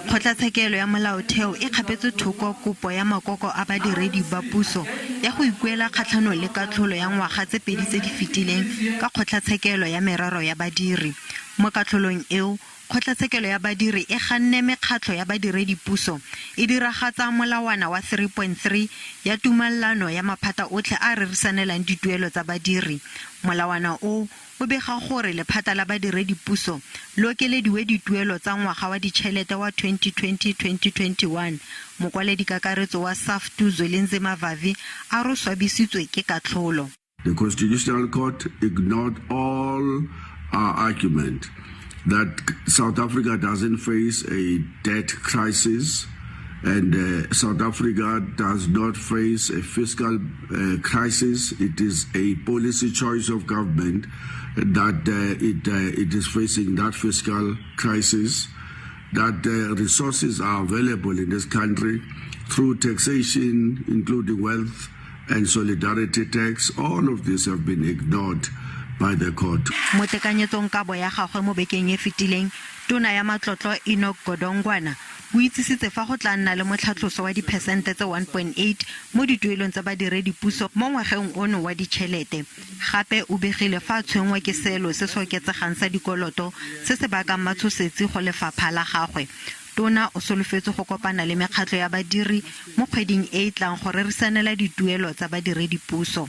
Kgotlatshekelo ya molaotheo e kgapetse thoko kopo ya makoko a badiredi-puso ya go ikuela kgatlhano le katlholo ya ngwaga tse pedi tse di fetileng ka Kgotlatshekelo ya merero ya badiri. Mo katlholong eo, Kgotlatshekelo ya badiri e ganne mekgatlho ya badiredi-puso e diragatsa molawana wa 3.3 ya tumalano ya maphata otlhe a rerisanelang dituelo tsa badiri. Molawana o bega gore lephata la badiredi-puso le okelediwe dituelo tsa ngwaga wa ditšhelete wa 2020-2021. Mokwaledi-kakaretso wa SAFTU Zwelinzima Vavi a re swabisitswe ke katlholo. The Constitutional Court ignored all our argument that South Africa doesn't face a debt crisis and South Africa does not face a fiscal crisis. It is a policy choice of government that it is facing that fiscal crisis, that resources are available in this country through taxation, including wealth and solidarity tax. All of these have been ignored by the court. Mo tekanyetsong kabo ya gagwe mo bekeng e fetileng, tona ya matlotlo Enoch Godongwana o itsisitse fa go tla nna le motlhatlhoso wa diphesente tse 1.8 mo dituelong tsa badiredi-puso mo ngwageng ono wa ditšhelete. Gape o begile fa tshwengwa ke seelo se se oketsegang sa dikoloto se se bakang matshosetsi go lefapha la gagwe. Tona o solofetse go kopana le mekgatlho ya badiri mo kgweding e tlang go rerisanela dituelo tsa badiredi-puso.